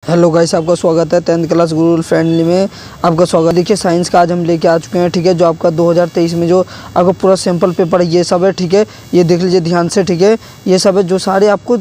Hello guys, आपका स्वागत है 10th क्लास गुरुकुल फ्रेंडली में। आपका स्वागत। देखिए साइंस का आज हम लेके आ चुके हैं, ठीक है। जो आपका 2023 में जो आपका पूरा सैम्पल पेपर ये सब है, ठीक है। ये देख लीजिए ध्यान से, ठीक है। ये सब है जो सारे आपको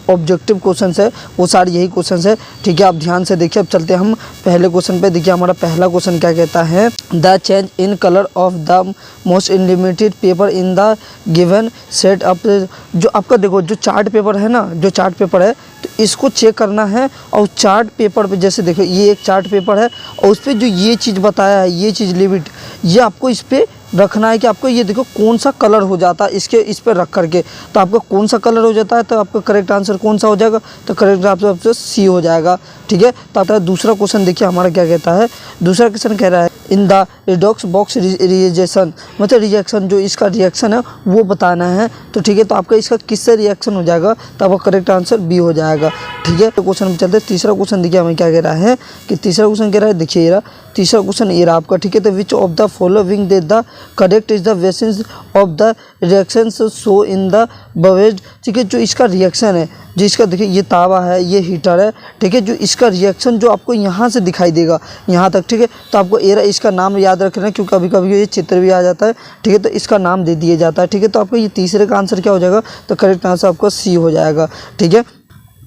ऑब्जेक्टिव क्वेश्चंस है, वो सारे यही क्वेश्चंस है, ठीक है। आप ध्यान से देखिए। अब चलते हैं हम पहले क्वेश्चन पे। देखिए हमारा पहला क्वेश्चन क्या कहता है, the change in colour of the most unlimited paper in the given set up. जो आपका देखो जो चार्ट पेपर है ना, जो चार्ट पेपर है, तो इसको चेक करना है। और चार्ट पेपर पे जैसे देखो ये एक चार्ट पेपर है और उस पर जो ये चीज़ बताया है, ये चीज़ लिमिट, ये आपको इस पर रखना है कि आपको ये देखो कौन सा कलर हो जाता है इसके इस पर रख करके। तो आपका कौन सा कलर हो जाता है, तो आपका करेक्ट आंसर कौन सा हो जाएगा, तो करेक्ट आंसर सी हो जाएगा, ठीक है। तो आपका दूसरा क्वेश्चन देखिए हमारा क्या कहता है। दूसरा क्वेश्चन कह रहा है in the redox box reaction, मतलब रिएक्शन जो इसका रिएक्शन है वो बताना है। तो ठीक है, तो आपका इसका किससे रिएक्शन हो जाएगा, तो आपका करेक्ट आंसर बी हो जाएगा, ठीक है। तो क्वेश्चन में चलते हैं। तीसरा क्वेश्चन देखिए हमें क्या कह रहा है कि तीसरा क्वेश्चन कह रहा है, देखिए ये रहा तीसरा क्वेश्चन, ये रहा आपका, ठीक है। तो which of the following they the correct is the basis of the reactions so in the बवेज, ठीक है। जो इसका रिएक्शन है, जो इसका देखिए ये तावा है, ये हीटर है, ठीक है। जो इसका रिएक्शन जो आपको यहाँ से दिखाई देगा यहाँ तक, ठीक है। तो आपको इसका नाम याद रखना है, क्योंकि कभी कभी ये चित्र भी आ जाता है, ठीक है। तो इसका नाम दे दिया जाता है, ठीक है। तो आपको ये तीसरे का आंसर क्या हो जाएगा, तो करेक्ट आंसर आपका सी हो जाएगा, ठीक है।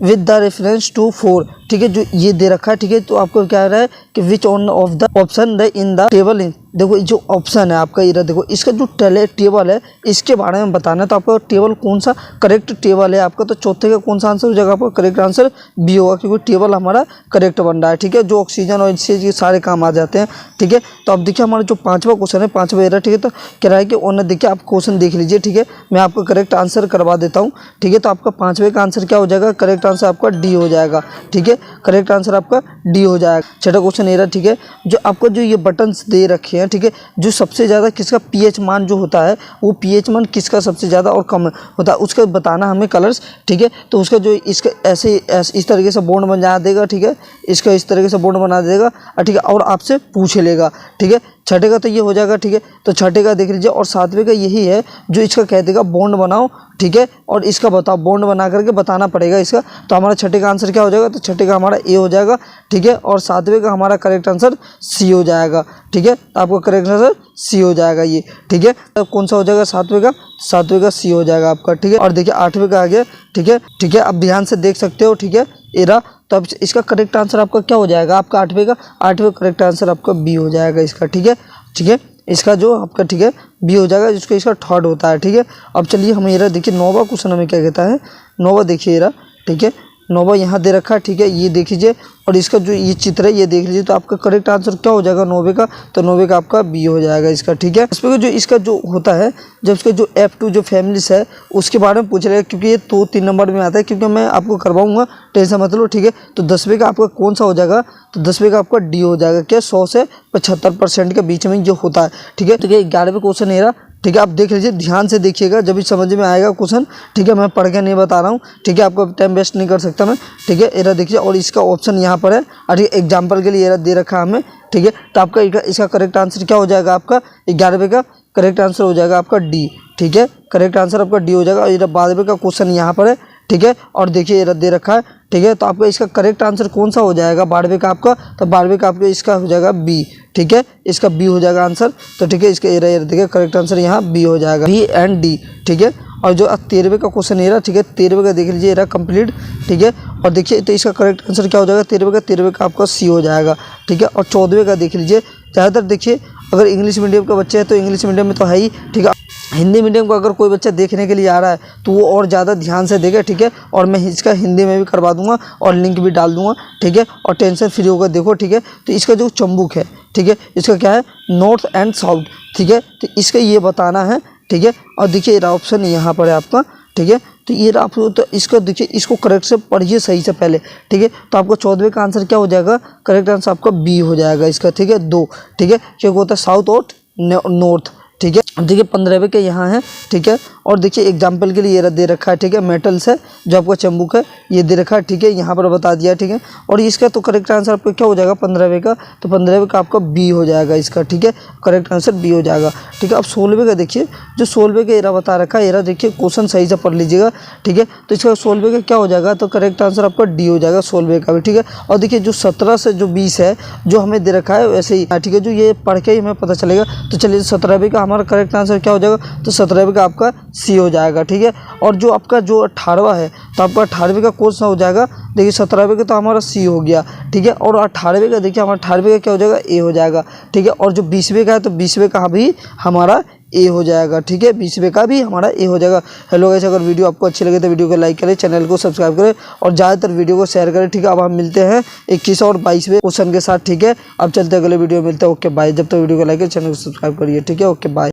विद द रेफरेंस टू 4, ठीक है। जो ये दे रखा है, ठीक है। तो आपको क्या रहा है कि which on of the option in the table in, देखो जो ऑप्शन है आपका ये देखो, इसका जो टेबल है इसके बारे में बताना है। तो आपका टेबल कौन सा करेक्ट टेबल है आपका, तो चौथे का कौन सा आंसर हो जाएगा, आपका करेक्ट आंसर बी होगा, क्योंकि टेबल हमारा करेक्ट बन रहा है, ठीक है। जो ऑक्सीजन और इससे ये सारे काम आ जाते हैं, ठीक है। तो अब देखिए हमारा जो पांचवा क्वेश्चन है, पांचवा एरा, ठीक है। तो कह रहा है कि ओनर, देखिए आप क्वेश्चन देख लीजिए, ठीक है। मैं आपको करेक्ट आंसर करवा देता हूँ, ठीक है। तो आपका पांचवे का आंसर क्या हो जाएगा, करेक्ट आंसर आपका डी हो जाएगा, ठीक है। करेक्ट आंसर आपका डी हो जाएगा। छठा क्वेश्चन ये रहा, ठीक है। जो आपको जो ये बटन्स दे रखे हैं, ठीक है, जो सबसे ज़्यादा किसका पीएच मान जो होता है, वो पीएच मान किसका सबसे ज़्यादा और कम होता है, उसका बताना हमें कलर्स, ठीक है। तो उसका जो इसका ऐसे इस तरीके से बॉन्ड बना देगा, ठीक है। इसका इस तरीके से बॉन्ड बना देगा, ठीक है। और आपसे पूछ लेगा, ठीक है। छठे का तो ये हो जाएगा, ठीक है। तो छठे का देख लीजिए। और सातवें का यही है जो इसका कह देगा बॉन्ड बनाओ, ठीक है। और इसका बताओ, बॉन्ड बना करके बताना पड़ेगा इसका। तो हमारा छठे का आंसर क्या हो जाएगा, तो छठे का हमारा ए हो जाएगा, ठीक है। और सातवें का हमारा करेक्ट आंसर सी हो जाएगा, ठीक है। तो आपका करेक्ट आंसर सी हो जाएगा ये, ठीक है। तो कौन सा हो जाएगा सातवें का, सातवें का सी हो जाएगा आपका, ठीक है। और देखिए आठवें का आ गया, ठीक है, ठीक है। अब ध्यान से देख सकते हो, ठीक है। एरा, तो अब इसका करेक्ट आंसर आपका क्या हो जाएगा, आपका आठवें का, आठवें करेक्ट आंसर आपका बी हो जाएगा इसका, ठीक है, ठीक है। इसका जो आपका, ठीक है, बी हो जाएगा, जिसको इसका थर्ड होता है, ठीक है। अब चलिए हम ये रहा, देखिए नौवां क्वेश्चन हमें क्या कहता है। नौवां देखिए ये रहा, ठीक है। नौवां यहाँ दे रखा है, ठीक है। ये देख लीजिए। और इसका जो ये चित्र है ये देख लीजिए। तो आपका करेक्ट आंसर क्या हो जाएगा नौवे का, तो नौवे का आपका बी हो जाएगा इसका, ठीक है। इसमें जो इसका जो होता है, जब इसका जो F2 जो फैमिलीज है उसके बारे में पूछ रहे हैं, क्योंकि ये 2-3 नंबर में आता है, क्योंकि मैं आपको करवाऊंगा, टेंशन मत लो, ठीक है। तो 10वें का आपका कौन सा हो जाएगा, तो 10वें का आपका डी हो जाएगा, क्या 100 से 75% के बीच में जो होता है, ठीक है। तो 11वें क्वेश्चन ये रहा, ठीक है। आप देख लीजिए, ध्यान से देखिएगा, जब भी समझ में आएगा क्वेश्चन, ठीक है। मैं पढ़ के नहीं बता रहा हूँ, ठीक है। आपका टाइम वेस्ट नहीं कर सकता मैं, ठीक है। एरा देखिए, और इसका ऑप्शन यहाँ पर है, और एग्जाम्पल के लिए एरा दे रखा है हमें, ठीक है। तो आपका इसका करेक्ट आंसर क्या हो जाएगा, आपका 11वें का करेक्ट आंसर हो जाएगा आपका डी, ठीक है। करेक्ट आंसर आपका डी हो जाएगा। और 12वें का क्वेश्चन यहाँ पर है, ठीक है। और देखिए ये दे रखा है, ठीक है। तो आपका इसका करेक्ट आंसर कौन सा हो जाएगा 12वें का आपका, तो 12वें का आपका इसका हो जाएगा बी, ठीक है। इसका बी हो जाएगा आंसर, तो ठीक है। इसका ये देखिए करेक्ट आंसर यहाँ बी हो जाएगा, बी एंड डी, ठीक है। और जो 13वें का क्वेश्चन ये रहा, ठीक है। 13वें का देख लीजिए, ये रहा कंप्लीट, ठीक है। और देखिए तो इसका करेक्ट आंसर क्या हो जाएगा 13वें का आपका सी हो जाएगा, ठीक है। और 14वें का देख लीजिए। ज़्यादातर देखिए अगर इंग्लिश मीडियम का बच्चे हैं तो इंग्लिश मीडियम में तो है ही, ठीक है। हिंदी मीडियम को अगर कोई बच्चा देखने के लिए आ रहा है तो वो और ज़्यादा ध्यान से देखे, ठीक है। और मैं इसका हिंदी में भी करवा दूंगा और लिंक भी डाल दूंगा, ठीक है। और टेंशन फ्री होकर देखो, ठीक है। तो इसका जो चंबुक है, ठीक है, इसका क्या है, नॉर्थ एंड साउथ, ठीक है। तो इसका ये बताना है, ठीक है। और देखिए ये ऑप्शन यहाँ पर है आपका, ठीक है। तो ये आप तो इसका देखिए, इसको करेक्ट से पढ़िए सही से पहले, ठीक है। तो आपको 14वें का आंसर क्या हो जाएगा, करेक्ट आंसर आपका बी हो जाएगा इसका, ठीक है, 2, ठीक है। क्योंकि होता है साउथ और नॉर्थ, ठीक है। अब देखिए 15वें के यहाँ है, ठीक है। और देखिए एग्जाम्पल के लिए ये दे रखा है, ठीक है, मेटल्स है जो आपका चंबुक है, ये दे रखा है, ठीक है, यहाँ पर बता दिया, ठीक है। और इसका तो करेक्ट आंसर आपका क्या हो जाएगा 15वें का, तो 15वें का आपका बी हो जाएगा इसका, ठीक है, करेक्ट आंसर बी हो जाएगा, ठीक है। अब 16वें का देखिए, जो 16वें का एरा बता रखा है, एरा देखिए क्वेश्चन सही से पढ़ लीजिएगा, ठीक है। तो इसका 16वें का क्या हो जाएगा, तो करेक्ट आंसर आपका डी हो जाएगा 16वें का भी, ठीक है। और देखिए जो 17 से जो 20 है जो हमें दे रखा है वैसे ही, ठीक है, जो ये पढ़ के ही हमें पता चलेगा। तो चलिए 17वें का हमारा करेक्ट आंसर क्या हो जाएगा, तो 17वें का आपका सी हो जाएगा, ठीक है। और जो आपका जो 18वां है तो आपका 18वें का कौन सा हो जाएगा, देखिए 17वें का तो हमारा सी हो गया, ठीक है। और 18वें का देखिए हमारा 18वें का क्या हो जाएगा, ए हो जाएगा, ठीक है। और जो 20वें का है तो 20वें का भी हमारा ए हो जाएगा, ठीक है, 20वें का भी हमारा ए हो जाएगा। हेलो गाइस, अगर वीडियो आपको अच्छी लगे तो वीडियो को लाइक करें, चैनल को सब्सक्राइब करें और ज़्यादातर वीडियो को शेयर करें, ठीक है। अब हम मिलते हैं 21 और 22वें क्वेश्चन के साथ, ठीक है। अब चलते अगले वीडियो में मिलते हैं, ओके बाय। जब तक वीडियो को लाइक करें, चैनल को सब्सक्राइब करिए, ठीक है, ओके बाय।